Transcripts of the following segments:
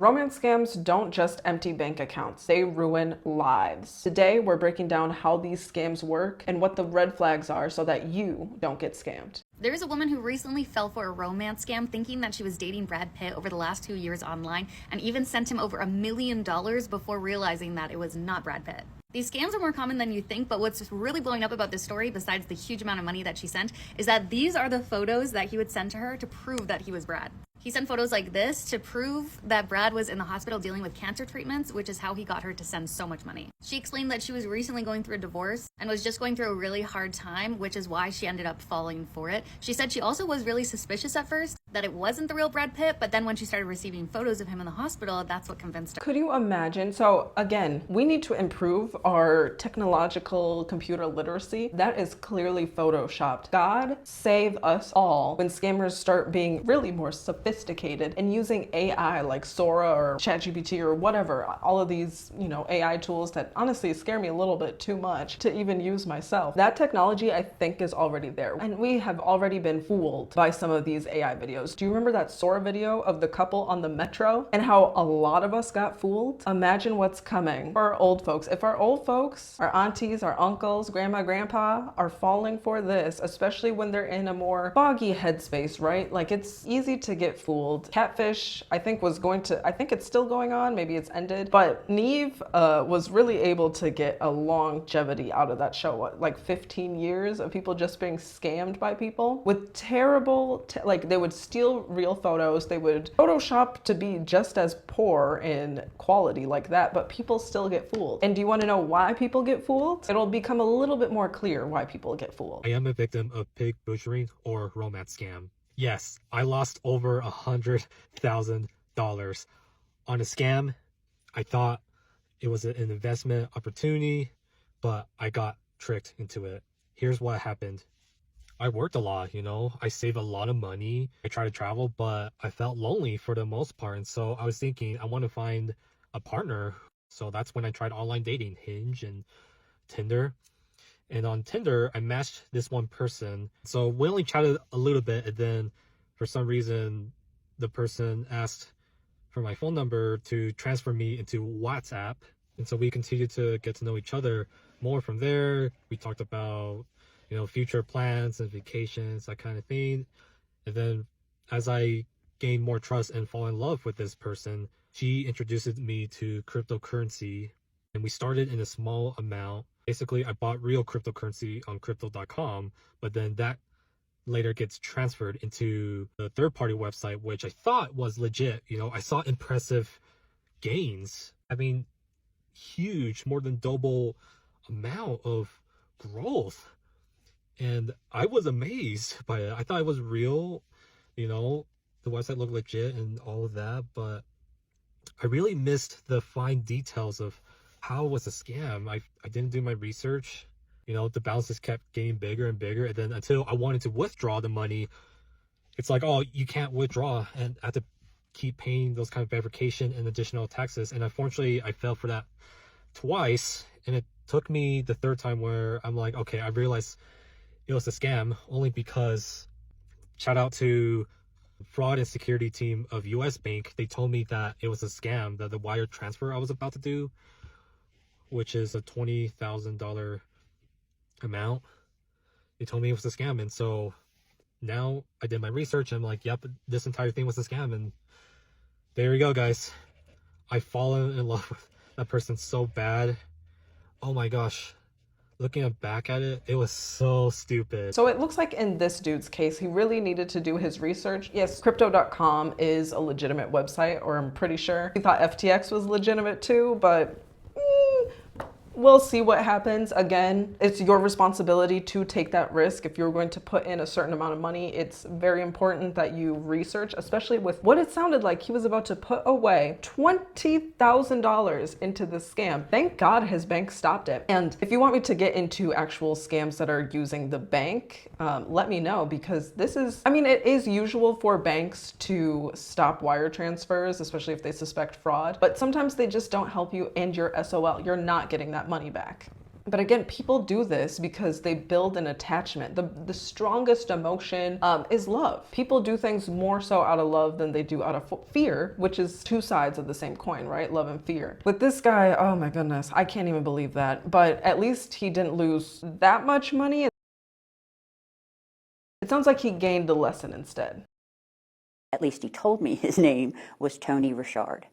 Romance scams don't just empty bank accounts, they ruin lives. Today, we're breaking down how these scams work and what the red flags are so that you don't get scammed. There is a woman who recently fell for a romance scam thinking that she was dating Brad Pitt over the last 2 years online and even sent him over $1 million before realizing that it was not Brad Pitt. These scams are more common than you think, but what's really blowing up about this story, besides the huge amount of money that she sent, is that these are the photos that he would send to her to prove that he was Brad. He sent photos like this to prove that Brad was in the hospital dealing with cancer treatments, which is how he got her to send so much money. She explained that she was recently going through a divorce and was just going through a really hard time, which is why she ended up falling for it. She said she also was really suspicious at first that it wasn't the real Brad Pitt, but then when she started receiving photos of him in the hospital, that's what convinced her. Could you imagine? So again, we need to improve our technological computer literacy. That is clearly photoshopped. God save us all when scammers start being really more sophisticated and using AI like Sora or ChatGPT or whatever, all of these, AI tools that honestly scare me a little bit too much to even use myself. That technology, I think, is already there. And we have already been fooled by some of these AI videos. Do you remember that Sora video of the couple on the metro and how a lot of us got fooled? Imagine what's coming for our old folks. If our old folks, our aunties, our uncles, grandma, grandpa are falling for this, especially when they're in a more foggy headspace, right? Like, it's easy to get fooled. Catfish, I think it's still going on. Maybe it's ended. But Neve was really able to get a longevity out of that show. What, like 15 years of people just being scammed by people with terrible, they would steal real photos. They would Photoshop to be just as poor in quality like that, but people still get fooled. And do you want to know why people get fooled? It'll become a little bit more clear why people get fooled. I am a victim of pig butchering or romance scam. Yes, I lost over $100,000 on a scam. I thought it was an investment opportunity, but I got tricked into it. Here's what happened. I worked a lot, I saved a lot of money. I tried to travel, but I felt lonely for the most part. And so I was thinking, I want to find a partner. So that's when I tried online dating, Hinge and Tinder. And on Tinder, I matched this one person. So we only chatted a little bit, and then for some reason, the person asked for my phone number to transfer me into WhatsApp. And so we continued to get to know each other more from there. We talked about, future plans and vacations, that kind of thing. And then as I gained more trust and fall in love with this person, she introduced me to cryptocurrency. And we started in a small amount. Basically, I bought real cryptocurrency on crypto.com, but then that later gets transferred into the third-party website, which I thought was legit. I saw impressive gains. I mean, huge, more than double amount of growth. And I was amazed by it. I thought it was real, the website looked legit and all of that, but I really missed the fine details of how it was a scam. I didn't do my research. The balances kept getting bigger and bigger. And then until I wanted to withdraw the money, it's like, oh, you can't withdraw. And I had to keep paying those kind of verification and additional taxes. And unfortunately, I fell for that twice. And it took me the third time where I'm like, okay, I realized it was a scam, only because, shout out to fraud and security team of US Bank, they told me that it was a scam, that the wire transfer I was about to do, which is a $20,000 amount, they told me it was a scam. And so now I did my research and I'm like, yep, this entire thing was a scam. And there you go, guys. I've fallen in love with that person so bad. Oh my gosh. Looking back at it, it was so stupid. So it looks like in this dude's case, he really needed to do his research. Yes, crypto.com is a legitimate website, or I'm pretty sure. He thought FTX was legitimate too, but we'll see what happens. Again, it's your responsibility to take that risk. If you're going to put in a certain amount of money, it's very important that you research, especially with what it sounded like he was about to put away $20,000 into this scam. Thank God his bank stopped it. And if you want me to get into actual scams that are using the bank, let me know, because it is usual for banks to stop wire transfers, especially if they suspect fraud, but sometimes they just don't help you and you're SOL. You're not getting that money back. But again, people do this because they build an attachment. The strongest emotion is love. People do things more so out of love than they do out of fear, which is two sides of the same coin, right? Love and fear. With this guy, oh my goodness, I can't even believe that. But at least he didn't lose that much money. It sounds like he gained the lesson instead. At least he told me his name was Tony Richard,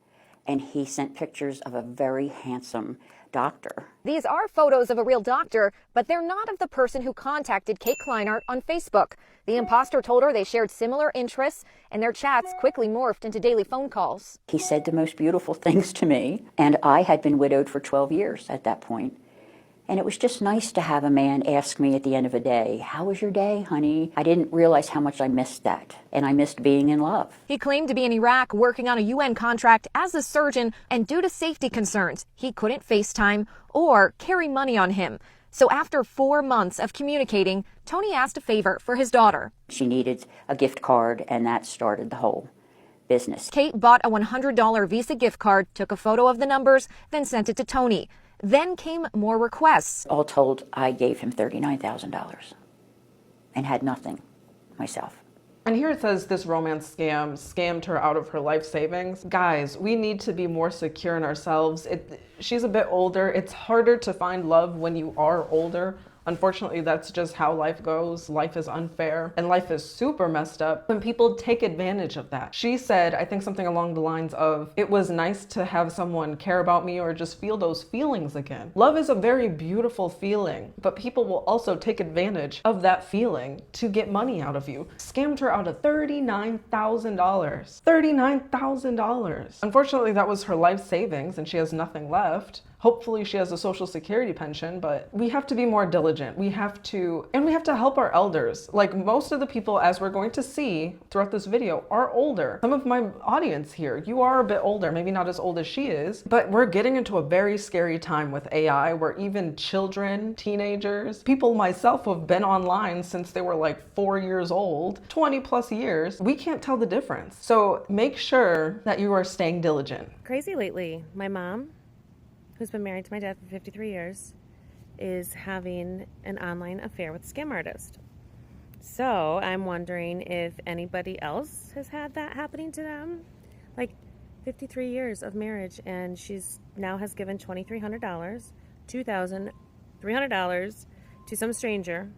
and he sent pictures of a very handsome doctor. These are photos of a real doctor, but they're not of the person who contacted Kate Kleinart on Facebook. The imposter told her they shared similar interests, and their chats quickly morphed into daily phone calls. He said the most beautiful things to me, and I had been widowed for 12 years at that point. And it was just nice to have a man ask me at the end of a day, "How was your day, honey?" I didn't realize how much I missed that, and I missed being in love. He claimed to be in Iraq working on a UN contract as a surgeon, and due to safety concerns, he couldn't FaceTime or carry money on him. So after 4 months of communicating, Tony asked a favor for his daughter. She needed a gift card, and that started the whole business. Kate bought a $100 Visa gift card, took a photo of the numbers, then sent it to Tony. Then came more requests. All told, I gave him $39,000 and had nothing myself. And here it says this romance scam scammed her out of her life savings. Guys, we need to be more secure in ourselves. She's a bit older. It's harder to find love when you are older. Unfortunately, that's just how life goes. Life is unfair and life is super messed up when people take advantage of that. She said, I think something along the lines of, it was nice to have someone care about me or just feel those feelings again. Love is a very beautiful feeling, but people will also take advantage of that feeling to get money out of you. Scammed her out of $39,000. $39,000. Unfortunately, that was her life savings and she has nothing left. Hopefully she has a Social Security pension, but we have to be more diligent. We have to help our elders. Like most of the people, as we're going to see throughout this video, are older. Some of my audience here, you are a bit older, maybe not as old as she is, but we're getting into a very scary time with AI where even children, teenagers, people myself who have been online since they were like 4 years old, 20 plus years, we can't tell the difference. So make sure that you are staying diligent. Crazy lately. My mom, who's been married to my dad for 53 years, is having an online affair with a scam artist. So I'm wondering if anybody else has had that happening to them. Like 53 years of marriage, and she's now has given $2,300, $2,300 to some stranger.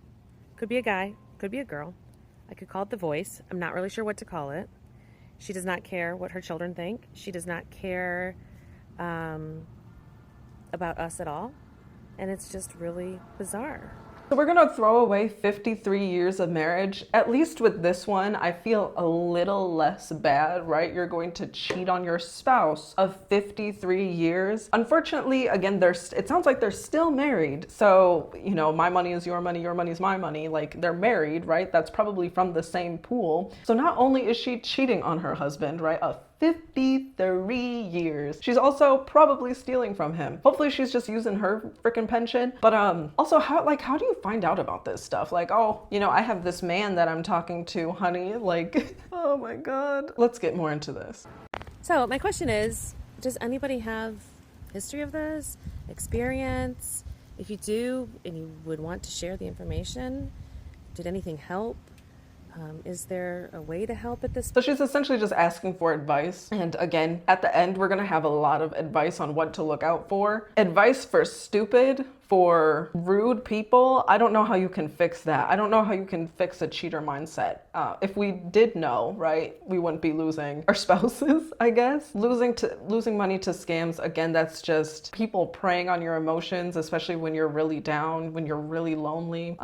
Could be a guy, could be a girl. I could call it The Voice. I'm not really sure what to call it. She does not care what her children think. She does not care about us at all, and it's just really bizarre. So we're gonna throw away 53 years of marriage. At least with this one, I feel a little less bad, right? You're going to cheat on your spouse of 53 years. Unfortunately, again, it sounds like they're still married. So, you know, my money is your money is my money. Like they're married, right? That's probably from the same pool. So not only is she cheating on her husband, right? 53 years. She's also probably stealing from him. Hopefully she's just using her freaking pension. But also how do you find out about this stuff? Like, oh, you know, I have this man that I'm talking to, honey. Like, oh my God. Let's get more into this. So my question is, does anybody have history of this, experience? If you do, and you would want to share the information, did anything help? Is there a way to help at this? So she's essentially just asking for advice. And again, at the end, we're gonna have a lot of advice on what to look out for. Advice for stupid, for rude people. I don't know how you can fix that. I don't know how you can fix a cheater mindset. If we did know, right, we wouldn't be losing our spouses, I guess. Losing money to scams, again, that's just people preying on your emotions, especially when you're really down, when you're really lonely.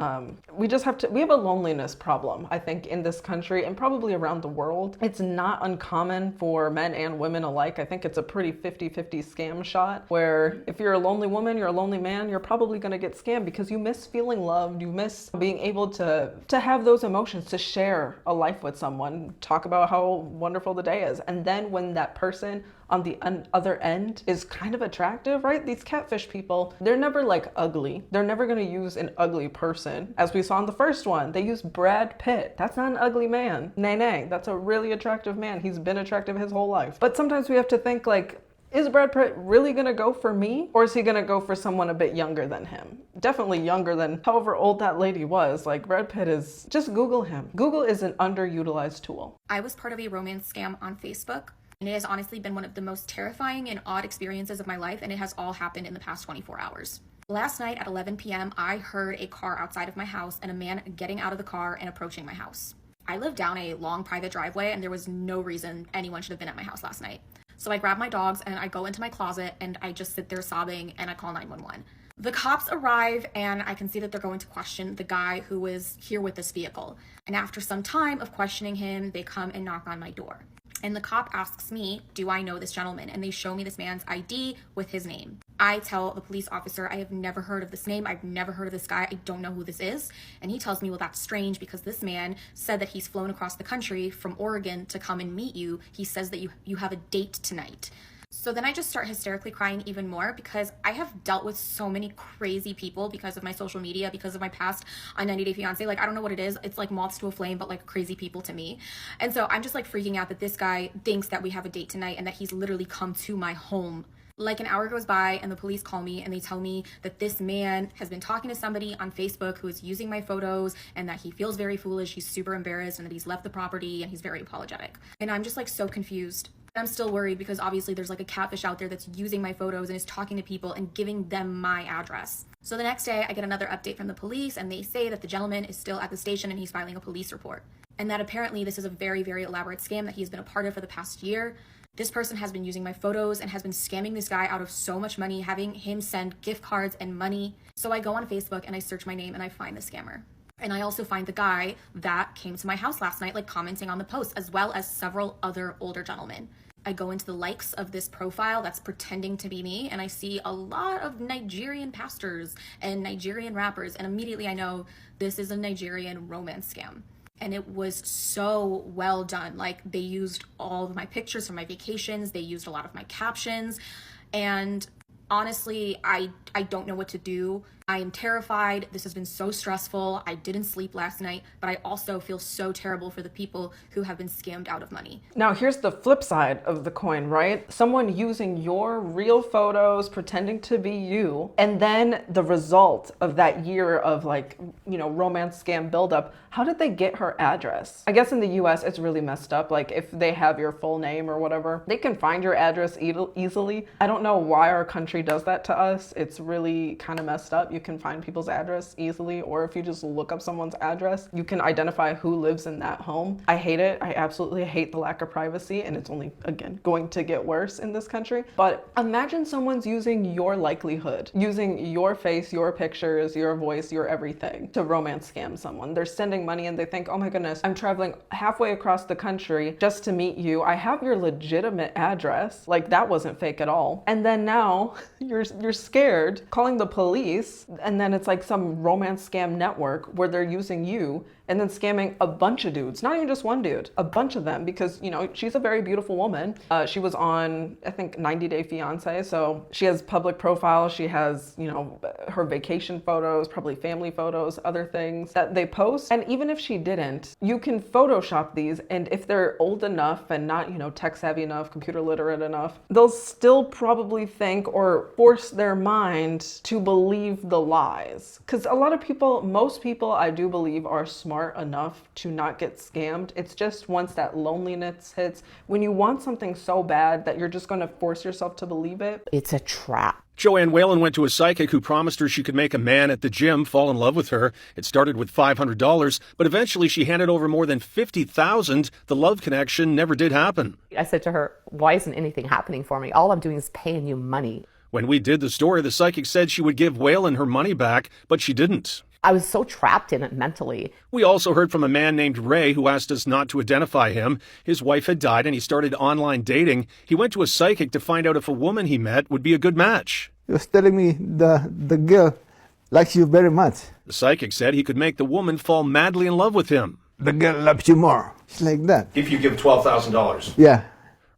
We have a loneliness problem, I think, in this country and probably around the world. It's not uncommon for men and women alike. I think it's a pretty 50-50 scam shot where if you're a lonely woman, you're a lonely man, you're probably gonna get scammed because you miss feeling loved, you miss being able to have those emotions, to share a life with someone, talk about how wonderful the day is. And then when that person on the other end is kind of attractive, right? These catfish people, they're never like ugly. They're never gonna use an ugly person. As we saw in the first one, they used Brad Pitt. That's not an ugly man. Nay, that's a really attractive man. He's been attractive his whole life. But sometimes we have to think like, Is Brad Pitt really gonna go for me? Or is he gonna go for someone a bit younger than him? Definitely younger than however old that lady was. Like, Brad Pitt is, just Google him. Google is an underutilized tool. I was part of a romance scam on Facebook, and it has honestly been one of the most terrifying and odd experiences of my life, and it has all happened in the past 24 hours. Last night at 11 p.m., I heard a car outside of my house and a man getting out of the car and approaching my house. I live down a long private driveway, and there was no reason anyone should have been at my house last night. So I grab my dogs and I go into my closet and I just sit there sobbing and I call 911. The cops arrive and I can see that they're going to question the guy who is here with this vehicle. And after some time of questioning him, they come and knock on my door. And the cop asks me, do I know this gentleman? And they show me this man's ID with his name. I tell the police officer, I have never heard of this name. I've never heard of this guy. I don't know who this is. And he tells me, well, that's strange because this man said that he's flown across the country from Oregon to come and meet you. He says that you have a date tonight. So then I just start hysterically crying even more because I have dealt with so many crazy people because of my social media, because of my past on 90 Day Fiancé. Like, I don't know what it is. It's like moths to a flame, but like crazy people to me. And so I'm just like freaking out that this guy thinks that we have a date tonight and that he's literally come to my home. Like an hour goes by and the police call me and they tell me that this man has been talking to somebody on Facebook who is using my photos and that he feels very foolish, he's super embarrassed, and that he's left the property and he's very apologetic. And I'm just like so confused. I'm still worried because obviously there's like a catfish out there that's using my photos and is talking to people and giving them my address. So the next day I get another update from the police and they say that the gentleman is still at the station and he's filing a police report. And that apparently this is a very, very elaborate scam that he's been a part of for the past year. This person has been using my photos and has been scamming this guy out of so much money, having him send gift cards and money. So I go on Facebook and I search my name and I find the scammer. And I also find the guy that came to my house last night, like commenting on the post, as well as several other older gentlemen. I go into the likes of this profile that's pretending to be me, and I see a lot of Nigerian pastors and Nigerian rappers, and immediately I know this is a Nigerian romance scam. And it was so well done. Like, they used all of my pictures from my vacations, they used a lot of my captions, and honestly, I don't know what to do. I am terrified. This has been so stressful. I didn't sleep last night, but I also feel so terrible for the people who have been scammed out of money. Now, here's the flip side of the coin, right? Someone using your real photos, pretending to be you, and then the result of that year of like, you know, romance scam buildup. How did they get her address? I guess in the US, it's really messed up. Like, if they have your full name or whatever, they can find your address easily. I don't know why our country does that to us. It's really kind of messed up. You can find people's address easily, or if you just look up someone's address, you can identify who lives in that home. I hate it. I absolutely hate the lack of privacy, and it's only, again, going to get worse in this country. But imagine someone's using your likelihood, using your face, your pictures, your voice, your everything to romance scam someone. They're sending money and they think, oh my goodness, I'm traveling halfway across the country just to meet you. I have your legitimate address. Like, that wasn't fake at all. And then now you're scared, calling the police, and then it's like some romance scam network where they're using you and then scamming a bunch of dudes, not even just one dude, a bunch of them, because, you know, she's a very beautiful woman. She was on, I think, 90 Day Fiancé, so she has public profile, she has, you know, her vacation photos, probably family photos, other things that they post. And even if she didn't, you can Photoshop these, and if they're old enough and not, you know, tech savvy enough, computer literate enough, they'll still probably think or force their mind to believe the lies. Because a lot of people, most people, I do believe, are smart enough to not get scammed. It's just once that loneliness hits, when you want something so bad that you're just going to force yourself to believe it. It's a trap. Joanne Whalen went to a psychic who promised her she could make a man at the gym fall in love with her. It started with $500, but eventually she handed over more than $50,000. The love connection never did happen. I said to her, why isn't anything happening for me? All I'm doing is paying you money. When we did the story, the psychic said she would give Whalen her money back, but she didn't. I was so trapped in it mentally. We also heard from a man named Ray who asked us not to identify him. His wife had died and he started online dating. He went to a psychic to find out if a woman he met would be a good match. He was telling me the girl likes you very much. The psychic said he could make the woman fall madly in love with him. The girl loves you more. It's like that. If you give $12,000. Yeah.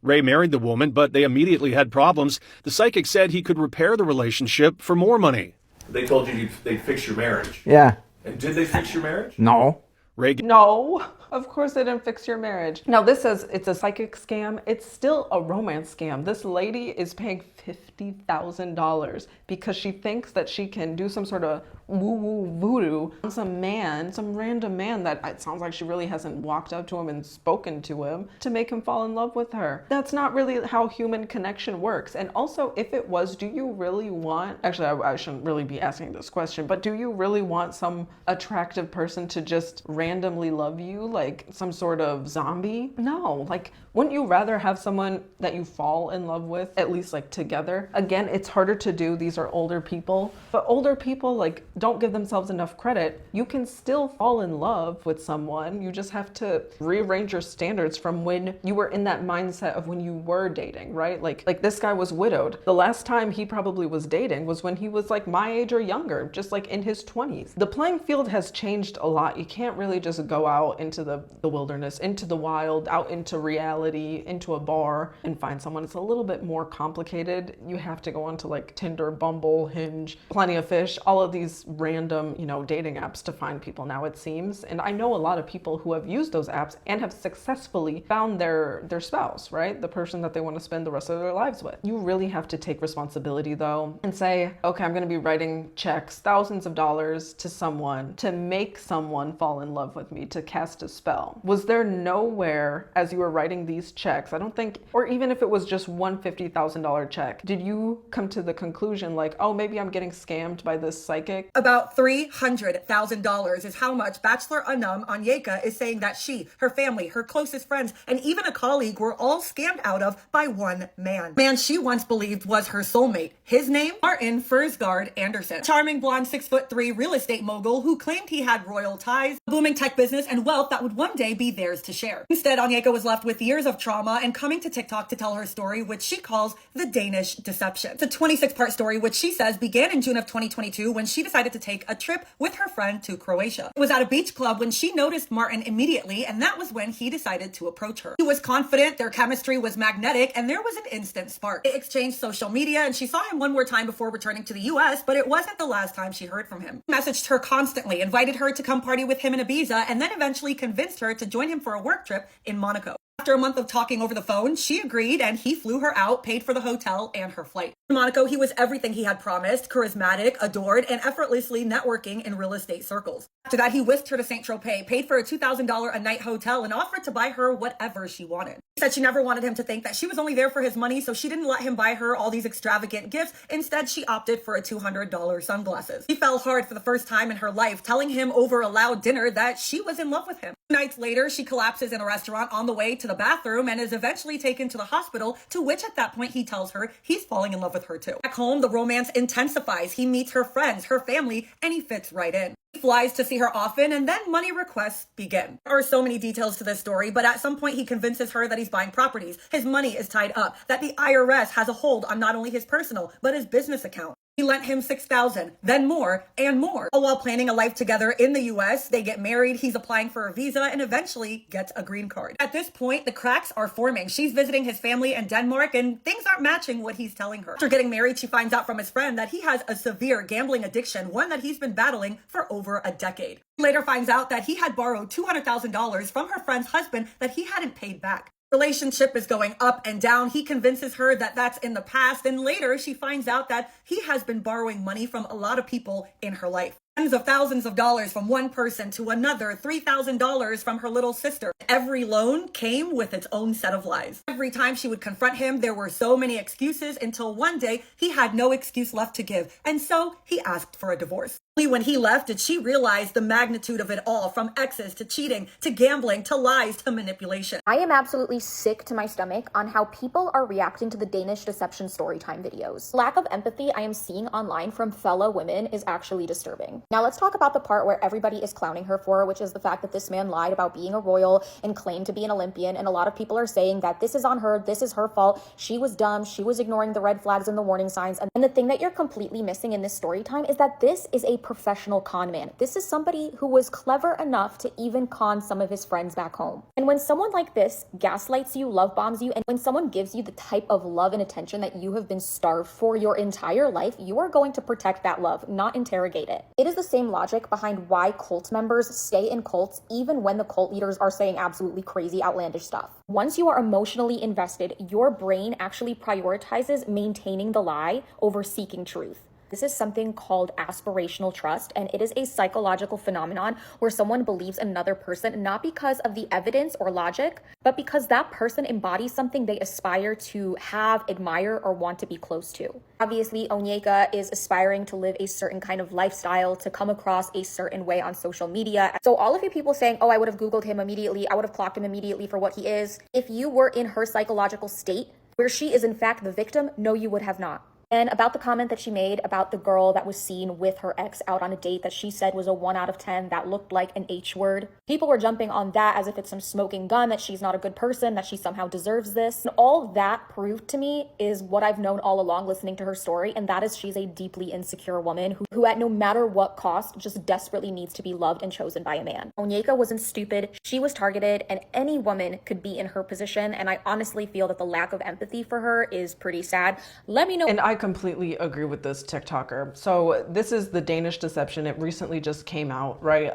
Ray married the woman, but they immediately had problems. The psychic said he could repair the relationship for more money. They told you they'd fix your marriage. Yeah. And did they fix your marriage? No. Reagan. No, of course it didn't fix your marriage. Now this says it's a psychic scam. It's still a romance scam. This lady is paying $50,000 because she thinks that she can do some sort of woo-woo voodoo on some man, some random man that it sounds like she really hasn't walked up to him and spoken to him to make him fall in love with her. That's not really how human connection works. And also, if it was, do you really want, actually I shouldn't really be asking this question, but do you really want some attractive person to just randomly love you like some sort of zombie? No, like, wouldn't you rather have someone that you fall in love with, at least like together? Again, it's harder to do. These are older people, but older people like don't give themselves enough credit. You can still fall in love with someone. You just have to rearrange your standards from when you were in that mindset of when you were dating, right? Like this guy was widowed. The last time he probably was dating was when he was like my age or younger, just like in his 20s. The playing field has changed a lot. You can't really just go out into the wilderness, into the wild, out into reality, into a bar and find someone. It's a little bit more complicated. You have to go onto like Tinder, Bumble, Hinge, Plenty of Fish, all of these random, dating apps to find people now, it seems. And I know a lot of people who have used those apps and have successfully found their spouse, right? The person that they want to spend the rest of their lives with. You really have to take responsibility though and say, okay, I'm going to be writing checks, thousands of dollars to someone to make someone fall in love with me, to cast a spell. Was there nowhere as you were writing these checks, I don't think, or even if it was just one $50,000 check, did you come to the conclusion like, oh, maybe I'm getting scammed by this psychic? About $300,000 is how much Bachelor Anam Onyeka is saying that she, her family, her closest friends, and even a colleague were all scammed out of by one man. Man she once believed was her soulmate. His name? Martin Fursgaard Anderson. Charming blonde 6'3" real estate mogul who claimed he had royal ties, a booming tech business, and wealth that would one day be theirs to share. Instead, Onyeka was left with years of trauma and coming to TikTok to tell her story, which she calls the Danish deception. It's a 26-part story, which she says began in June of 2022 when she decided to take a trip with her friend to Croatia. It was at a beach club when she noticed Martin immediately, and that was when he decided to approach her. He was confident, their chemistry was magnetic, and there was an instant spark. They exchanged social media, and she saw him one more time before returning to the US, but it wasn't the last time she heard from him. He messaged her constantly, invited her to come party with him in Ibiza, and then eventually convinced her to join him for a work trip in Monaco. After a month of talking over the phone, she agreed and he flew her out, paid for the hotel and her flight. In Monaco, he was everything he had promised, charismatic, adored, and effortlessly networking in real estate circles. After that, he whisked her to Saint-Tropez, paid for a $2,000 a night hotel, and offered to buy her whatever she wanted. She said she never wanted him to think that she was only there for his money, so she didn't let him buy her all these extravagant gifts. Instead, she opted for a $200 sunglasses. She fell hard for the first time in her life, telling him over a loud dinner that she was in love with him. 2 nights later, she collapses in a restaurant on the way to the bathroom and is eventually taken to the hospital, to which at that point he tells her he's falling in love with her too. Back home, the romance intensifies. He meets her friends, her family, and he fits right in. He flies to see her often, and then money requests begin. There are so many details to this story, but at some point he convinces her that he's buying properties. His money is tied up, that the IRS has a hold on not only his personal, but his business account. He lent him $6,000, then more and more. All while planning a life together in the US, they get married, he's applying for a visa, and eventually gets a green card. At this point, the cracks are forming. She's visiting his family in Denmark, and things aren't matching what he's telling her. After getting married, she finds out from his friend that he has a severe gambling addiction, one that he's been battling for over a decade. She later finds out that he had borrowed $200,000 from her friend's husband that he hadn't paid back. Relationship is going up and down. He convinces her that that's in the past, and later she finds out that he has been borrowing money from a lot of people in her life. Tens of thousands of dollars from one person to another, $3,000 from her little sister. Every loan came with its own set of lies. Every time she would confront him, there were so many excuses until one day he had no excuse left to give, and so he asked for a divorce. Only when he left did she realize the magnitude of it all, from exes to cheating to gambling to lies to manipulation. I am absolutely sick to my stomach on how people are reacting to the Danish deception storytime videos. Lack of empathy I am seeing online from fellow women is actually disturbing. Now let's talk about the part where everybody is clowning her for, which is the fact that this man lied about being a royal and claimed to be an Olympian, and a lot of people are saying that this is on her, this is her fault, she was dumb, she was ignoring the red flags and the warning signs. And the thing that you're completely missing in this story time is that this is a professional con man. This is somebody who was clever enough to even con some of his friends back home. And when someone like this gaslights you, love bombs you, and when someone gives you the type of love and attention that you have been starved for your entire life, you are going to protect that love, not interrogate it. It is the same logic behind why cult members stay in cults even when the cult leaders are saying absolutely crazy, outlandish stuff. Once you are emotionally invested, your brain actually prioritizes maintaining the lie over seeking truth. This is something called aspirational trust, and it is a psychological phenomenon where someone believes another person not because of the evidence or logic, but because that person embodies something they aspire to have, admire, or want to be close to. Obviously, Onyeka is aspiring to live a certain kind of lifestyle, to come across a certain way on social media. So all of you people saying, oh, I would have Googled him immediately, I would have clocked him immediately for what he is. If you were in her psychological state, where she is in fact the victim, no, you would have not. And about the comment that she made about the girl that was seen with her ex out on a date that she said was a 1 out of 10 that looked like an H word. People were jumping on that as if it's some smoking gun, that she's not a good person, that she somehow deserves this. And all that proved to me is what I've known all along listening to her story, and that is she's a deeply insecure woman who at no matter what cost just desperately needs to be loved and chosen by a man. Onyeka wasn't stupid, she was targeted, and any woman could be in her position, and I honestly feel that the lack of empathy for her is pretty sad. Let me know. And I completely agree with this TikToker. So this is The Danish Deception. It recently just came out, right?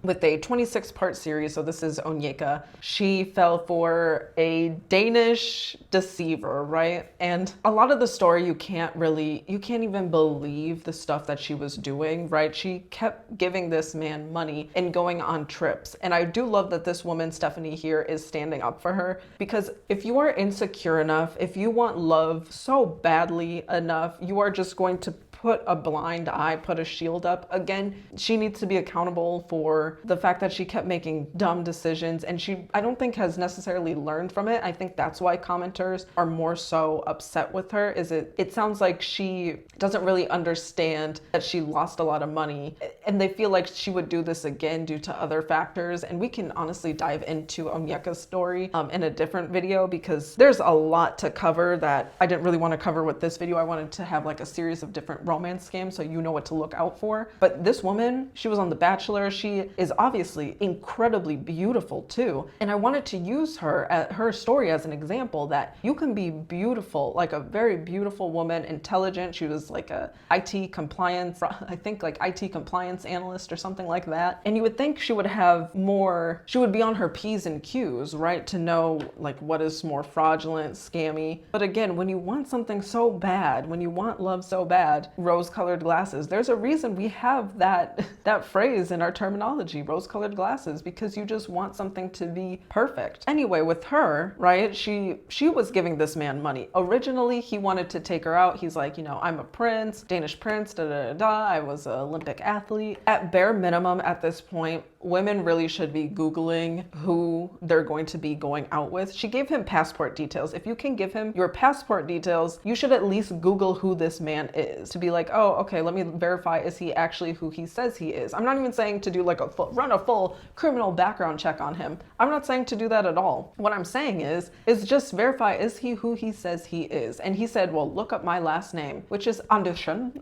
With a 26-part series. So this is Onyeka. She fell for a Danish deceiver, right? And a lot of the story, you can't even believe the stuff that she was doing, right? She kept giving this man money and going on trips. And I do love that this woman, Stephanie here, is standing up for her, because if you are insecure enough, if you want love so badly enough, you are just going to put a blind eye, put a shield up. Again, she needs to be accountable for the fact that she kept making dumb decisions, and I don't think has necessarily learned from it. I think that's why commenters are more so upset with her, is it sounds like she doesn't really understand that she lost a lot of money, and they feel like she would do this again due to other factors. And we can honestly dive into Onyeka's story in a different video, because there's a lot to cover that I didn't really want to cover with this video. I wanted to have like a series of different romance scams so you know what to look out for. But this woman, she was on The Bachelor. She is obviously incredibly beautiful too. And I wanted to use her story as an example that you can be beautiful, like a very beautiful woman, intelligent. She was like a IT compliance, I think like IT compliance analyst or something like that. And you would think she would have more, she would be on her P's and Q's, right? To know like what is more fraudulent, scammy. But again, when you want something so bad, when you want love so bad, rose-colored glasses. There's a reason we have that phrase in our terminology, rose-colored glasses, because you just want something to be perfect. Anyway, with her, right, she was giving this man money. Originally, he wanted to take her out. He's like, you know, I'm a prince, Danish prince, I was an Olympic athlete. At bare minimum, at this point, women really should be Googling who they're going to be going out with. She gave him passport details. If you can give him your passport details, you should at least Google who this man is, to be like, oh, okay, let me verify, is he actually who he says he is? I'm not even saying to do like run a full criminal background check on him. I'm not saying to do that at all. What I'm saying is just verify, is he who he says he is? And he said, well, look up my last name, which is Andersen,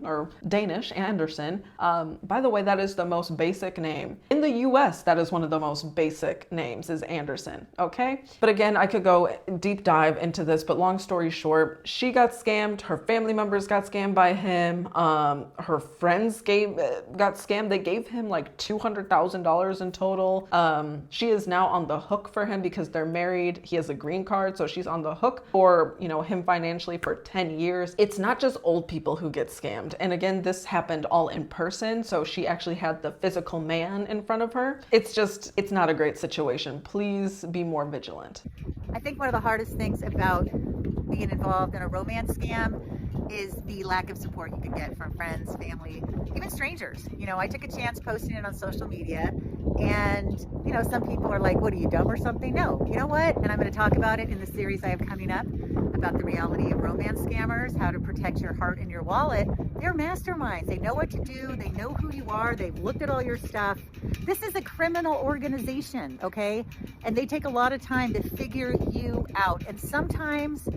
or Danish, Anderson. By the way, that is the most basic name. In the US, that is one of the most basic names, is Anderson, okay? But again, I could go deep dive into this, but long story short, she got scammed, her family members got scammed by him, her friends got scammed. They gave him like $200,000 in total. She is now on the hook for him because they're married. He has a green card, so she's on the hook for, you know, him financially for 10 years. It's not just old people who get scammed. And again, this happened all in person, so she actually had the physical man in front of her. It's not a great situation. Please be more vigilant. I think one of the hardest things about being involved in a romance scam is the lack of support you can get from friends, family, even strangers. You know, I took a chance posting it on social media, and, you know, some people are like, what, are you dumb or something? No, you know what? And I'm going to talk about it in the series I have coming up about the reality of romance scammers, how to protect your heart and your wallet. They're masterminds. They know what to do. They know who you are. They've looked at all your stuff. This is a criminal organization, okay? And they take a lot of time to figure you out. And sometimes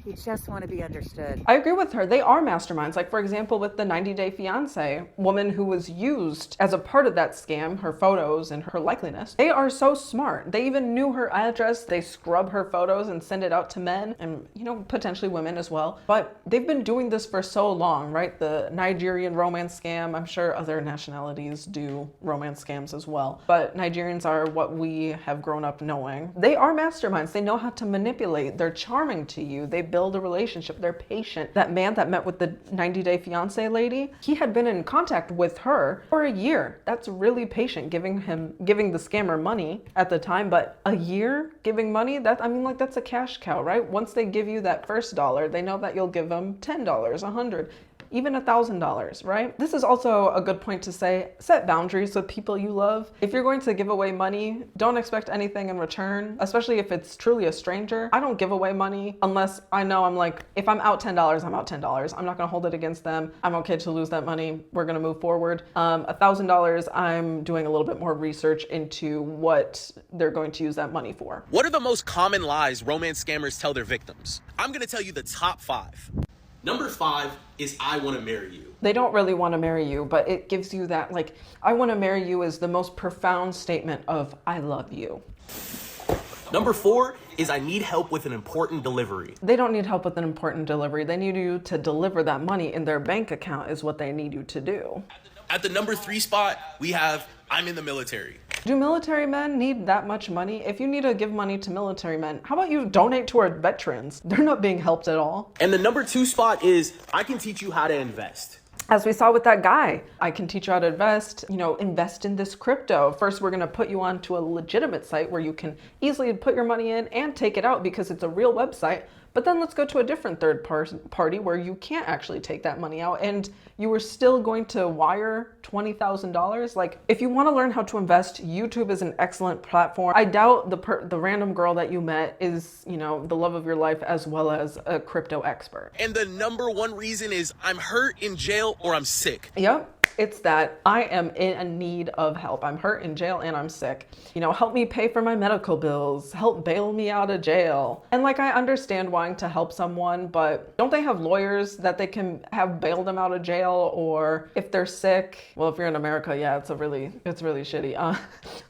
You just want to be understood. I agree with her. They are masterminds. Like, for example, with the 90 Day Fiancé woman who was used as a part of that scam, her photos and her likeliness. They are so smart. They even knew her address. They scrub her photos and send it out to men and, you know, potentially women as well. But they've been doing this for so long, right? The Nigerian romance scam. I'm sure other nationalities do romance scams as well. But Nigerians are what we have grown up knowing. They are masterminds. They know how to manipulate. They're charming to you. They build a relationship. They're patient. That man that met with the 90 Day Fiancé lady, he had been in contact with her for a year. That's really patient, giving the scammer money at the time, but a year giving money, that's a cash cow, right? Once they give you that first dollar, they know that you'll give them $10, $100. Even $1,000, right? This is also a good point to say, set boundaries with people you love. If you're going to give away money, don't expect anything in return, especially if it's truly a stranger. I don't give away money unless I know if I'm out $10, I'm out $10. I'm not gonna hold it against them. I'm okay to lose that money. We're gonna move forward. $1,000, I'm doing a little bit more research into what they're going to use that money for. What are the most common lies romance scammers tell their victims? I'm gonna tell you the top 5. Number 5 is I want to marry you. They don't really want to marry you, but it gives you that, I want to marry you is the most profound statement of I love you. Number 4 is I need help with an important delivery. They don't need help with an important delivery. They need you to deliver that money in their bank account is what they need you to do. At the number 3 spot, we have I'm in the military. Do military men need that much money? If you need to give money to military men, how about you donate to our veterans? They're not being helped at all. And the number 2 spot is I can teach you how to invest. As we saw with that guy, I can teach you how to invest, invest in this crypto. First, we're gonna put you onto a legitimate site where you can easily put your money in and take it out because it's a real website. But then let's go to a different third party where you can't actually take that money out and you are still going to wire $20,000. If you want to learn how to invest, YouTube is an excellent platform. I doubt the random girl that you met is, the love of your life as well as a crypto expert. And the number 1 reason is I'm hurt, in jail, or I'm sick. Yep. It's that I am in need of help. I'm hurt, in jail, and I'm sick. Help me pay for my medical bills. Help bail me out of jail. And I understand wanting to help someone, but don't they have lawyers that they can have bail them out of jail? Or if they're sick, well, if you're in America, yeah, it's really shitty.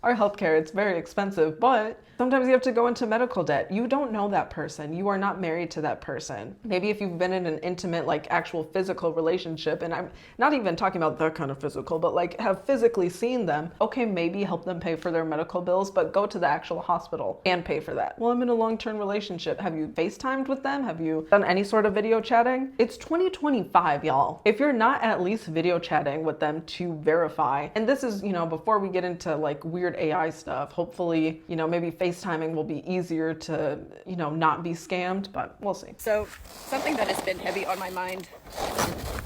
Our healthcare, it's very expensive, but sometimes you have to go into medical debt. You don't know that person. You are not married to that person. Maybe if you've been in an intimate, actual physical relationship, and I'm not even talking about that kind of physical, but have physically seen them, okay, maybe help them pay for their medical bills, but go to the actual hospital and pay for that. Well, I'm in a long-term relationship. Have you FaceTimed with them? Have you done any sort of video chatting? It's 2025, y'all. If you're not at least video chatting with them to verify, and this is, before we get into weird AI stuff, hopefully, maybe FaceTiming will be easier to, not be scammed, but we'll see. So something that has been heavy on my mind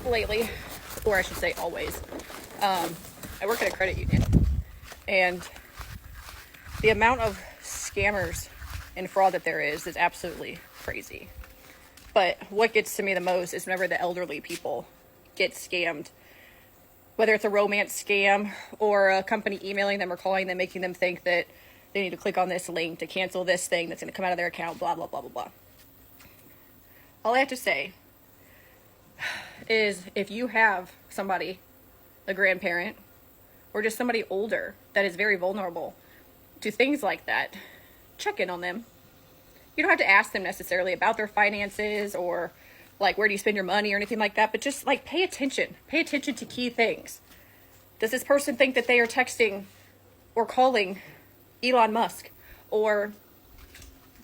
lately, or I should say always, I work at a credit union, and the amount of scammers and fraud that there is absolutely crazy. But what gets to me the most is whenever the elderly people get scammed, whether it's a romance scam or a company emailing them or calling them, making them think that they need to click on this link to cancel this thing that's going to come out of their account, blah, blah, blah, blah, blah. All I have to say is if you have somebody, a grandparent, or just somebody older that is very vulnerable to things like that, check in on them. You don't have to ask them necessarily about their finances or where do you spend your money or anything like that, but just pay attention. Pay attention to key things. Does this person think that they are texting or calling Elon Musk? Or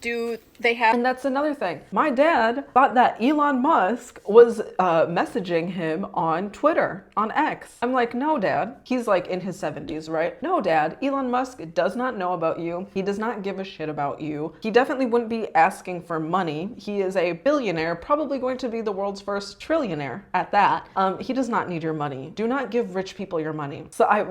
do they have... And that's another thing. My dad thought that Elon Musk was messaging him on Twitter, on X. I'm like, no, Dad. He's in his 70s, right? No, Dad. Elon Musk does not know about you. He does not give a shit about you. He definitely wouldn't be asking for money. He is a billionaire, probably going to be the world's first trillionaire at that. He does not need your money. Do not give rich people your money. So I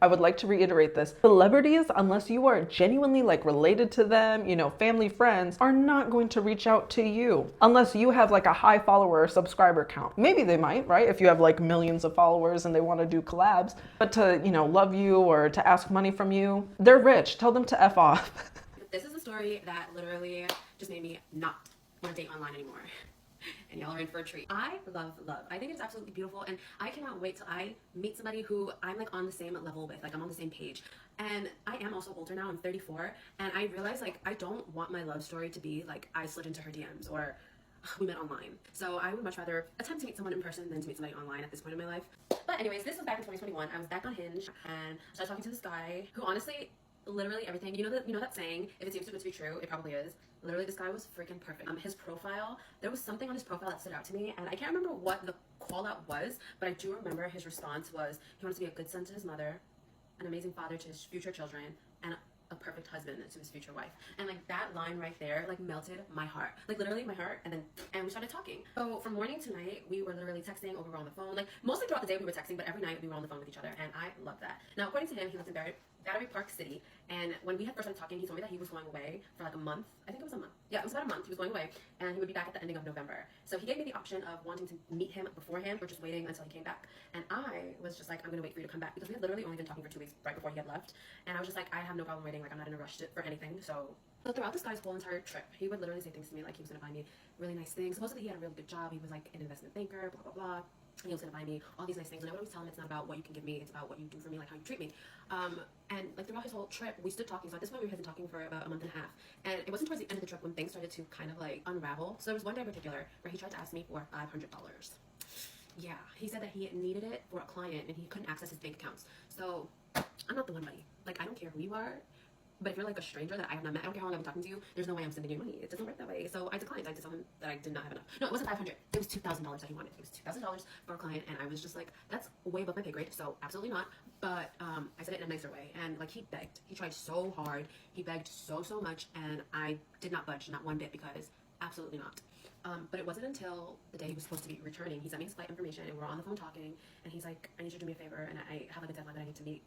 would like to reiterate this. Celebrities, unless you are genuinely related to them, family, friends, are not going to reach out to you unless you have a high follower or subscriber count. Maybe they might, right? If you have millions of followers and they want to do collabs, but to, love you or to ask money from you, they're rich. Tell them to F off. This is a story that literally just made me not want to date online anymore. And y'all are in for a treat. I love love. I think it's absolutely beautiful, and I cannot wait till I meet somebody who I'm like on the same level with, like I'm on the same page. And I am also older now, I'm 34, and I realize like I don't want my love story to be like I slid into her DMs or we met online. So I would much rather attempt to meet someone in person than to meet somebody online at this point in my life. But anyways, this was back in 2021. I was back on Hinge and I started talking to this guy who honestly, literally everything, you know that saying, if it seems too good to be true, it probably is. Literally, this guy was freaking perfect. His profile, there was something on his profile that stood out to me, and I can't remember what the call out was, but I do remember his response was he wanted to be a good son to his mother, an amazing father to his future children, and a perfect husband to his future wife. And like that line right there like melted my heart, like literally my heart. And we started talking. So from morning to night we were literally texting, or we were on the phone. Like mostly throughout the day we were texting, but every night we were on the phone with each other, and I love that. Now according to him, he lives in Battery Park City, and when we had first started talking, he told me that he was going away for like a month. I think it was a month. Yeah, it was about a month. He was going away, and he would be back at the ending of November. So he gave me the option of wanting to meet him beforehand or just waiting until he came back. And I was just like, I'm gonna wait for you to come back, because we had literally only been talking for 2 weeks right before he had left. And I was just like, I have no problem waiting. Like I'm not in a rush for anything. So throughout this guy's whole entire trip, he would literally say things to me like he was gonna buy me really nice things. Supposedly he had a really good job. He was like an investment banker, blah blah blah. He was gonna buy me all these nice things, and I would always tell him it's not about what you can give me, it's about what you do for me, like how you treat me. And like throughout his whole trip, we stood talking. So at this point, we had been talking for about a month and a half, and it wasn't towards the end of the trip when things started to kind of like unravel. So there was one day in particular where he tried to ask me for $500. Yeah, he said that he needed it for a client and he couldn't access his bank accounts. So I'm not the one, buddy. Like I don't care who you are. But if you're like a stranger that I have not met, I don't care how long I've been talking to you, there's no way I'm sending you money. It doesn't work that way. So I declined. I just told him that I did not have enough. No, it wasn't $500. It was $2,000 that he wanted. It was $2,000 for a client, and I was just like, that's way above my pay grade, so absolutely not. But I said it in a nicer way, and like he begged. He tried so hard. He begged so much, and I did not budge, not one bit, because absolutely not. But it wasn't until the day he was supposed to be returning, he sent me his flight information, and we're on the phone talking, and he's like, I need you to do me a favor, and I have like a deadline that I need to meet.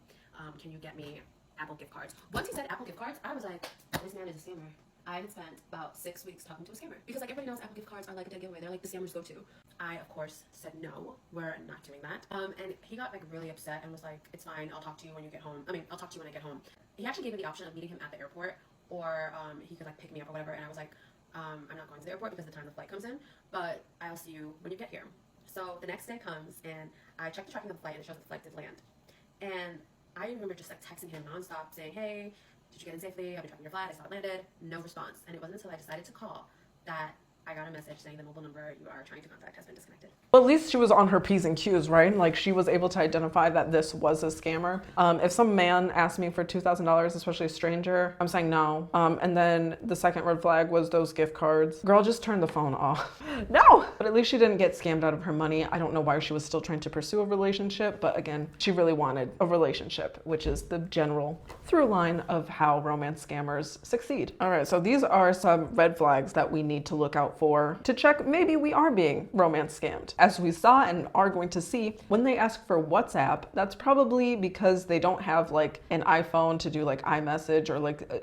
Can you get me Apple gift cards? Once he said Apple gift cards, I was like, this man is a scammer. I had spent about 6 weeks talking to a scammer, because like everybody knows Apple gift cards are like a dead giveaway. They're like the scammers go to. I of course said no, we're not doing that. And he got like really upset and was like, it's fine, I'll talk to you when you get home. I'll talk to you when I get home. He actually gave me the option of meeting him at the airport, or he could like pick me up or whatever. And I was like, I'm not going to the airport because the time the flight comes in, but I'll see you when you get here. So the next day comes, and I checked the tracking of the flight, and it shows that the flight did land. And I remember just like texting him nonstop saying, hey, did you get in safely? I've been tracking your flight. I saw it landed. No response. And it wasn't until I decided to call that I got a message saying the mobile number you are trying to contact has been disconnected. But at least she was on her P's and Q's, right? Like she was able to identify that this was a scammer. If some man asked me for $2,000, especially a stranger, I'm saying no. And then the second red flag was those gift cards. Girl, just turn the phone off. No! But at least she didn't get scammed out of her money. I don't know why she was still trying to pursue a relationship, but again, she really wanted a relationship, which is the general through line of how romance scammers succeed. All right, so these are some red flags that we need to look out for to check maybe we are being romance scammed. As we saw and are going to see, when they ask for WhatsApp, that's probably because they don't have like an iPhone to do like iMessage or like, a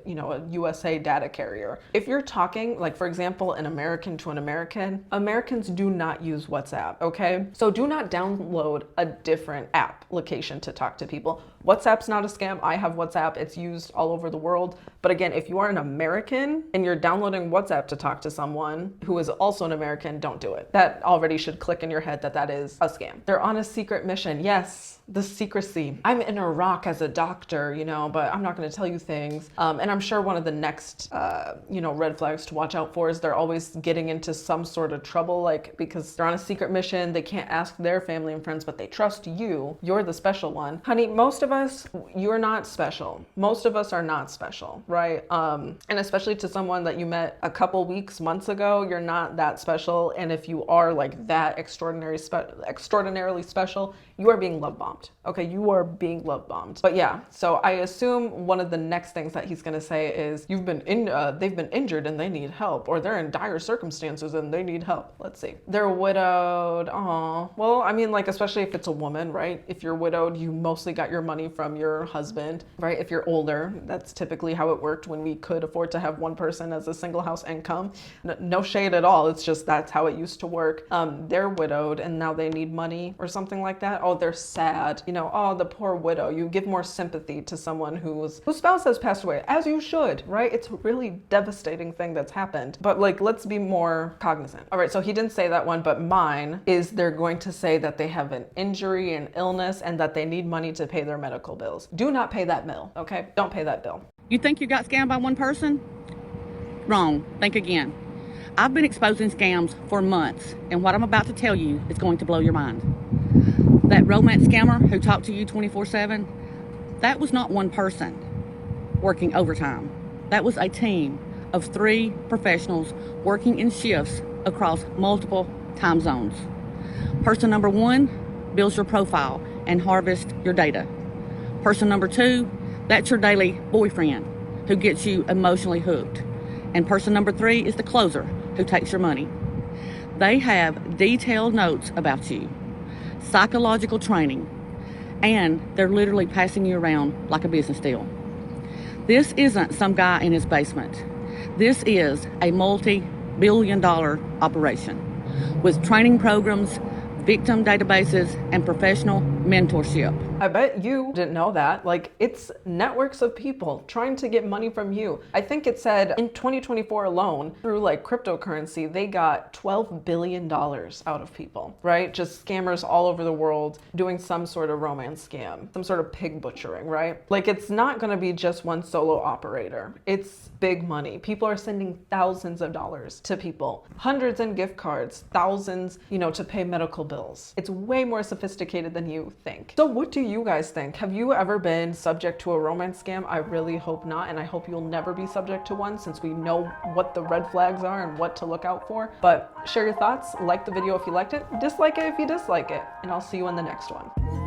USA data carrier. If you're talking, like for example, an American to an American, Americans do not use WhatsApp, okay? So do not download a different application to talk to people. WhatsApp's not a scam. I have WhatsApp. It's used all over the world. But again, if you are an American and you're downloading WhatsApp to talk to someone who is also an American, don't do it. That already should click in your head that that is a scam. They're on a secret mission. Yes, the secrecy. I'm in Iraq as a doctor, but I'm not going to tell you things. And I'm sure one of the next, red flags to watch out for is they're always getting into some sort of trouble, like because they're on a secret mission. They can't ask their family and friends, but they trust you. You're the special one. Honey, most of us, you're not special. Most of us are not special, right? And especially to someone that you met a couple weeks, months ago, you're not that special. And if you are like that extraordinarily special, you are being love bombed. Okay, you are being love bombed. But yeah, so I assume one of the next things that he's gonna say is they've been injured and they need help, or they're in dire circumstances and they need help. Let's see. They're widowed. Aw. Well, I mean, like especially if it's a woman, right? If you're widowed, you mostly got your money from your husband, right? If you're older, that's typically how it worked when we could afford to have one person as a single house income. No shade at all. It's just that's how it used to work. They're widowed and now they need money or something like that. Oh, they're sad. You know, oh, the poor widow. You give more sympathy to someone whose spouse has passed away, as you should, right? It's a really devastating thing that's happened. But like, let's be more cognizant. All right, so he didn't say that one, but mine is they're going to say that they have an injury, an illness, and that they need money to pay their medical bills. Do not pay that bill, okay? Don't pay that bill. You think you got scammed by one person? Wrong. Think again. I've been exposing scams for months, and what I'm about to tell you is going to blow your mind. That romance scammer who talked to you 24/7, that was not one person working overtime. That was a team of 3 professionals working in shifts across multiple time zones. Person number 1 builds your profile and harvests your data. Person number 2, that's your daily boyfriend who gets you emotionally hooked. And person number 3 is the closer who takes your money. They have detailed notes about you, psychological training, and they're literally passing you around like a business deal. This isn't some guy in his basement. This is a multi-billion-dollar operation with training programs, victim databases, and professional mentorship. I bet you didn't know that. Like, it's networks of people trying to get money from you. I think it said in 2024 alone, through like cryptocurrency, they got $12 billion out of people, right? Just scammers all over the world doing some sort of romance scam, some sort of pig butchering, right? Like, it's not gonna be just one solo operator. It's big money. People are sending thousands of dollars to people, hundreds in gift cards, thousands, you know, to pay medical bills. It's way more sophisticated than you think. So what do you guys think? Have you ever been subject to a romance scam? I really hope not, and I hope you'll never be subject to one, since we know what the red flags are and what to look out for. But share your thoughts, like the video if you liked it, dislike it if you dislike it, and I'll see you in the next one.